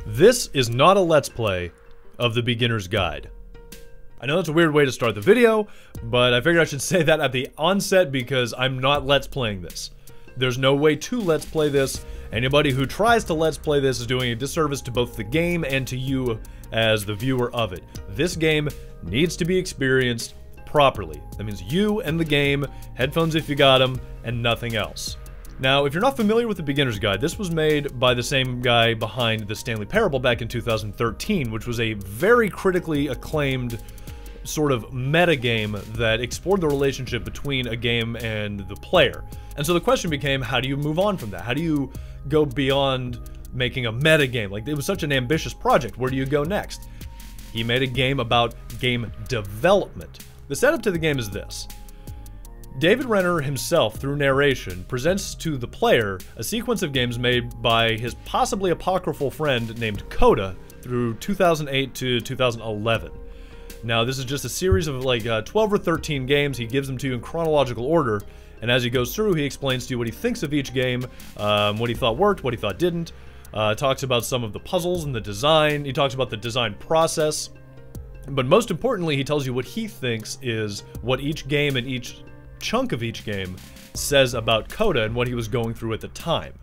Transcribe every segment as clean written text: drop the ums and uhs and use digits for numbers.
This is not a Let's Play of the Beginner's Guide. I know that's a weird way to start the video, but I figured I should say that at the onset because I'm not Let's Playing this. There's no way to Let's Play this. Anybody who tries to Let's Play this is doing a disservice to both the game and to you as the viewer of it. This game needs to be experienced properly. That means you and the game, headphones if you got them, and nothing else. Now, if you're not familiar with the Beginner's Guide, this was made by the same guy behind the Stanley Parable back in 2013, which was a very critically acclaimed sort of metagame that explored the relationship between a game and the player. And so the question became, how do you move on from that? How do you go beyond making a metagame? Like, it was such an ambitious project. Where do you go next? He made a game about game development. The setup to the game is this. Davey Wreden himself, through narration, presents to the player a sequence of games made by his possibly apocryphal friend named Coda through 2008 to 2011. Now, this is just a series of like 12 or 13 games. He gives them to you in chronological order, and as he goes through, he explains to you what he thinks of each game, what he thought worked, what he thought didn't, talks about some of the puzzles and the design, he talks about the design process, but most importantly, he tells you what he thinks is what each game and each chunk of each game says about Coda and what he was going through at the time.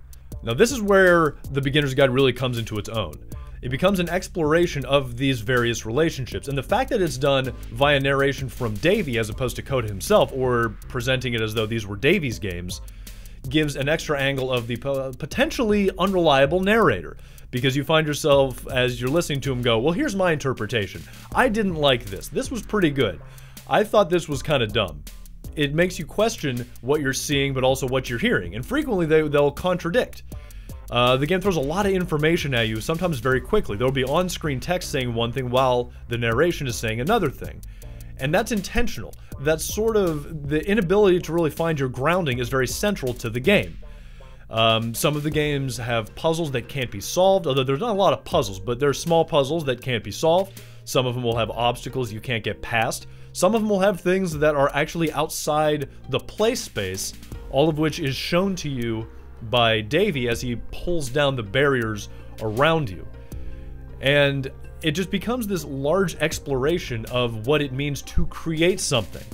Now, this is where the Beginner's Guide really comes into its own. It becomes an exploration of these various relationships, and the fact that it's done via narration from Davey as opposed to Coda himself, or presenting it as though these were Davey's games, gives an extra angle of the potentially unreliable narrator, because you find yourself, as you're listening to him, go, well, here's my interpretation. I didn't like this. This was pretty good. I thought this was kind of dumb. It makes you question what you're seeing, but also what you're hearing, and frequently they'll contradict. The game throws a lot of information at you, sometimes very quickly. There'll be on-screen text saying one thing while the narration is saying another thing. And that's intentional. That's sort of the inability to really find your grounding is very central to the game. Some of the games have puzzles that can't be solved, although there's not a lot of puzzles, but there's small puzzles that can't be solved. Some of them will have obstacles you can't get past. Some of them will have things that are actually outside the play space, all of which is shown to you by Davey as he pulls down the barriers around you. And it just becomes this large exploration of what it means to create something.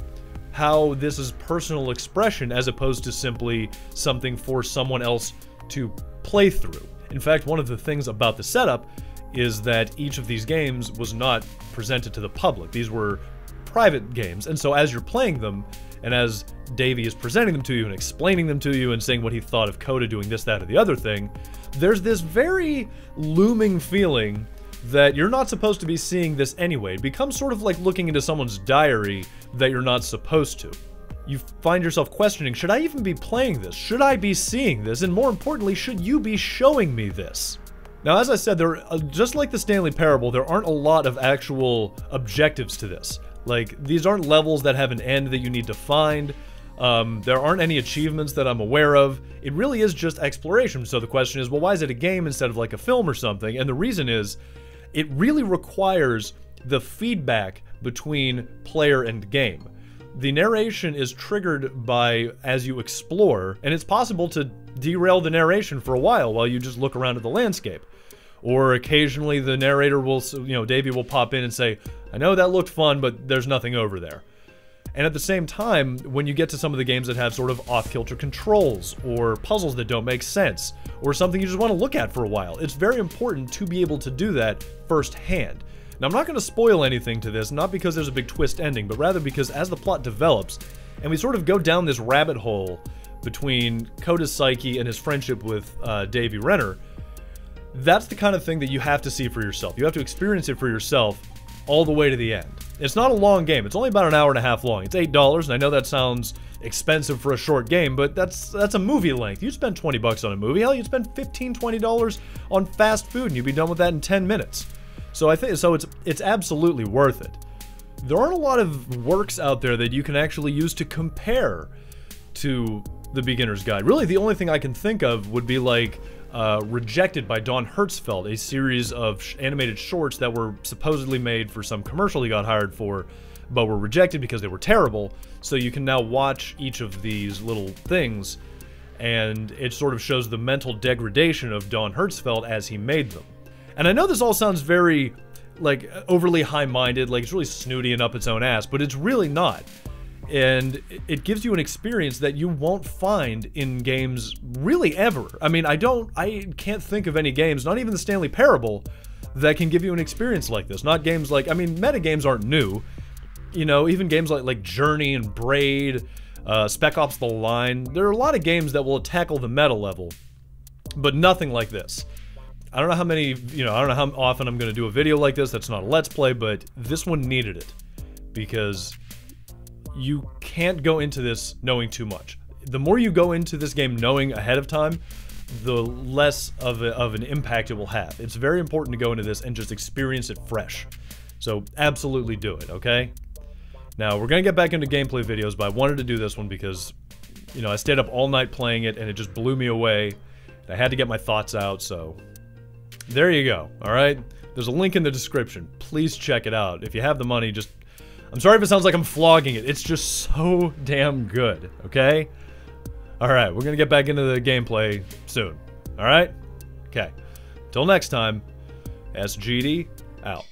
How this is personal expression as opposed to simply something for someone else to play through. In fact, one of the things about the setup is that each of these games was not presented to the public. These were private games, and so as you're playing them, and as Davey is presenting them to you and explaining them to you and saying what he thought of Coda doing this, that, or the other thing, there's this very looming feeling that you're not supposed to be seeing this anyway. It becomes sort of like looking into someone's diary that you're not supposed to. You find yourself questioning, should I even be playing this? Should I be seeing this? And more importantly, should you be showing me this? Now, as I said, just like the Stanley Parable, there aren't a lot of actual objectives to this. Like, these aren't levels that have an end that you need to find. There aren't any achievements that I'm aware of. It really is just exploration. So the question is, well, why is it a game instead of like a film or something? And the reason is, it really requires the feedback between player and game. The narration is triggered by as you explore, and it's possible to derail the narration for a while you just look around at the landscape. Or occasionally the narrator will, Davey will pop in and say, I know that looked fun, but there's nothing over there. And at the same time, when you get to some of the games that have sort of off-kilter controls, or puzzles that don't make sense, or something you just want to look at for a while, it's very important to be able to do that firsthand. Now, I'm not going to spoil anything to this, not because there's a big twist ending, but rather because as the plot develops, and we sort of go down this rabbit hole between Coda's psyche and his friendship with Davey Wreden, that's the kind of thing that you have to see for yourself. You have to experience it for yourself all the way to the end. It's not a long game. It's only about an hour and a half long. It's $8, and I know that sounds expensive for a short game, but that's a movie length. You spend 20 bucks on a movie. Hell, you'd spend $15, $20 on fast food, and you'd be done with that in 10 minutes. So I think it's absolutely worth it. There aren't a lot of works out there that you can actually use to compare to the Beginner's Guide. Really, the only thing I can think of would be like Rejected by Don Hertzfeldt, a series of animated shorts that were supposedly made for some commercial he got hired for, but were rejected because they were terrible. So you can now watch each of these little things, and it sort of shows the mental degradation of Don Hertzfeldt as he made them. And I know this all sounds very, like, overly high-minded, like it's really snooty and up its own ass, but it's really not. And it gives you an experience that you won't find in games really ever. I mean, I can't think of any games, not even the Stanley Parable, that can give you an experience like this. Not games like, I mean, meta games aren't new. You know, even games like Journey and Braid, Spec Ops: The Line. There are a lot of games that will tackle the meta level, but nothing like this. I don't know how many, you know, I don't know how often I'm going to do a video like this. That's not a Let's Play, but this one needed it. Because you can't go into this knowing too much. The more you go into this game knowing ahead of time, the less of an impact it will have. It's very important to go into this and just experience it fresh. So absolutely do it, okay? Now, we're going to get back into gameplay videos, but I wanted to do this one because, you know, I stayed up all night playing it and it just blew me away. I had to get my thoughts out, so there you go, alright? There's a link in the description. Please check it out. If you have the money, just... I'm sorry if it sounds like I'm flogging it. It's just so damn good, okay? Alright, we're gonna get back into the gameplay soon. Alright? Okay. Till next time, SGD out.